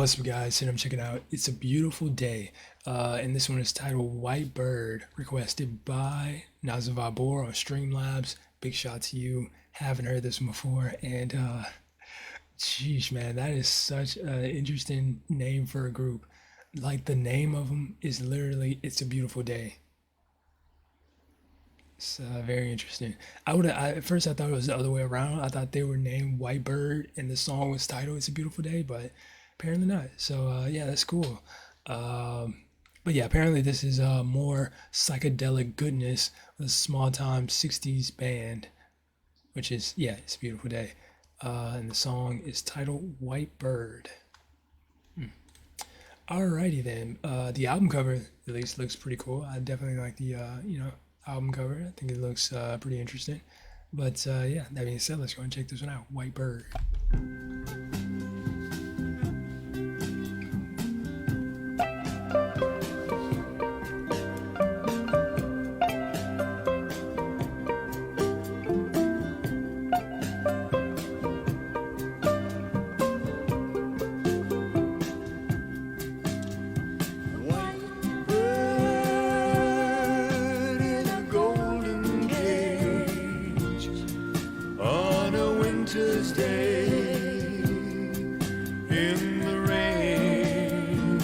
What's up, guys? And I'm checking out It's a Beautiful Day. And this one is titled White Bird, requested by Nazavabor on Streamlabs. Big shout to you. Haven't heard this one before. And, sheesh, man, that is such an interesting name for a group. Like, the name of them is literally It's a Beautiful Day. It's very interesting. At first I thought it was the other way around. I thought they were named White Bird and the song was titled It's a Beautiful Day, but apparently not. So yeah, that's cool. Um, but yeah, apparently this is more psychedelic goodness with a small time 60s band, which is, yeah, It's a Beautiful Day. And the song is titled White Bird. Alrighty then. The album cover at least looks pretty cool. I definitely like the album cover. I think it looks pretty interesting. But yeah, that being said, let's go and check this one out. White Bird. White bird in a golden cage on a winter's day in the rain.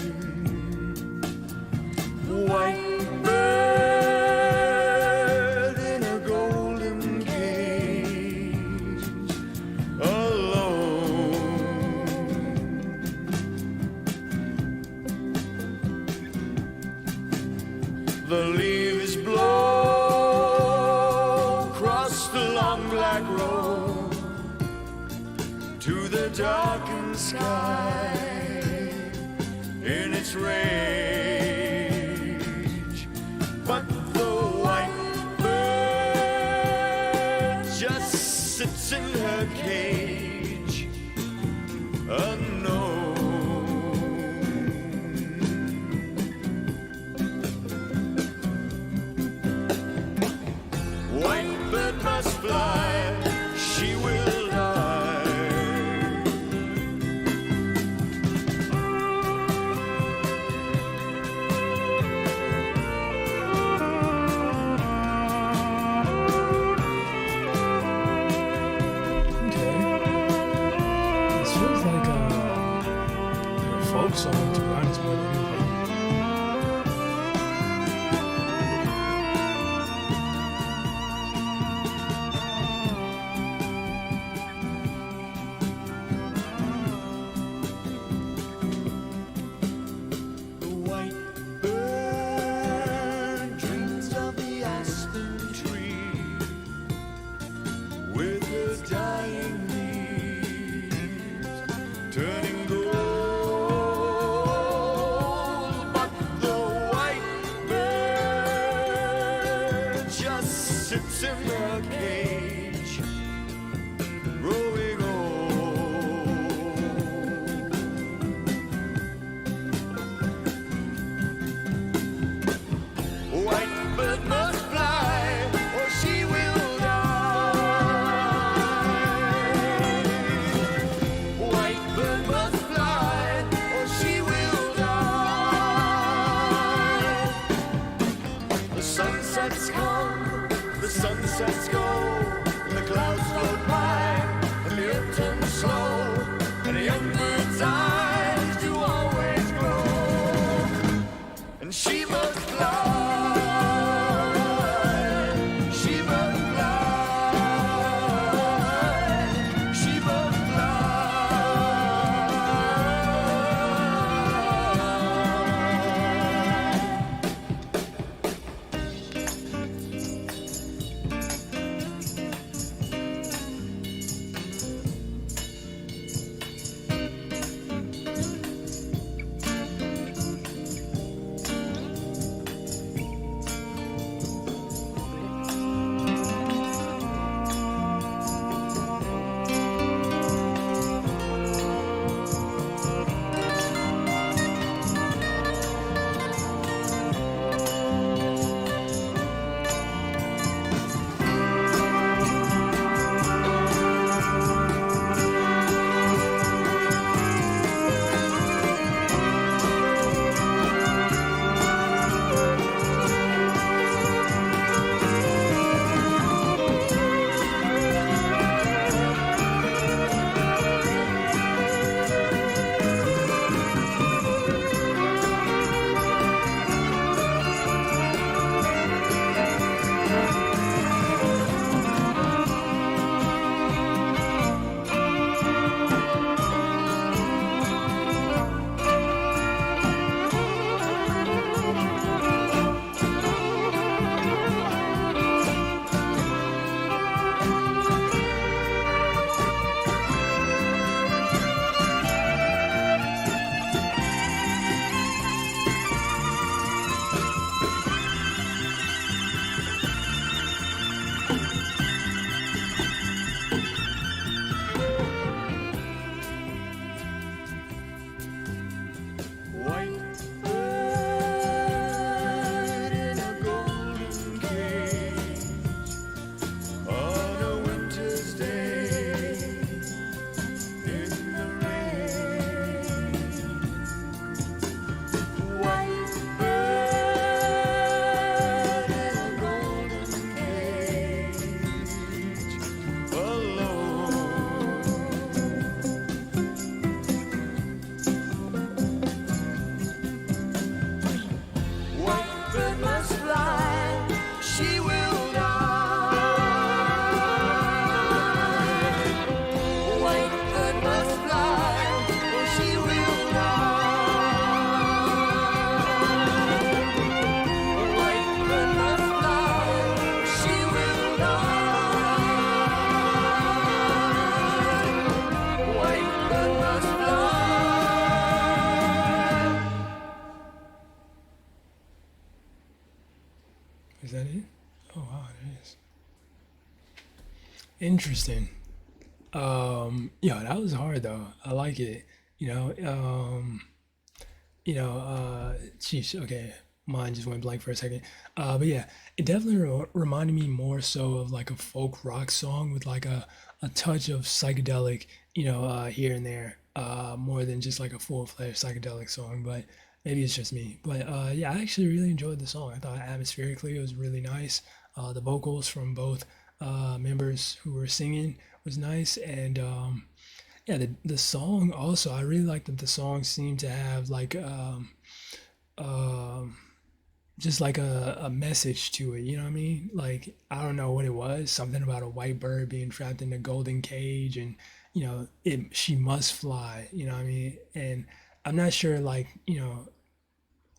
White bird in a golden cage alone. The leaves blow across the long black road to the darkened sky in its rage. But the white bird just sits in her cage, unknown. White bird must fly, she will die. Okay. This feels like a folk song, to be honest, more than anything. The white bird dreams of the aspen tree with her dying leaves turning gold. Interesting. Yeah, that was hard though. I like it. You know, geez, okay, mine just went blank for a second. But yeah, it definitely reminded me more so of like a folk rock song with like a touch of psychedelic, here and there, more than just like a full-fledged psychedelic song. But maybe it's just me. But yeah, I actually really enjoyed the song. I thought atmospherically it was really nice. The vocals from both members who were singing was nice, and yeah, the song also, I really like that the song seemed to have like um just like a message to it, you know what I mean? Like I don't know what it was, something about a white bird being trapped in a golden cage, and she must fly, you know what I mean? And I'm not sure like,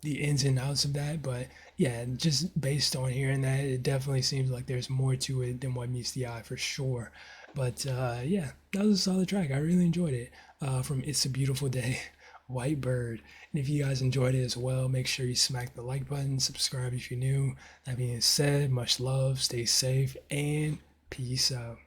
the ins and outs of that, but yeah, just based on hearing that, it definitely seems like there's more to it than what meets the eye for sure. But yeah, that was a solid track. I really enjoyed it. From It's a Beautiful Day, White Bird. And if you guys enjoyed it as well, make sure you smack the like button, subscribe if you're new. That being said, much love, stay safe, and peace out.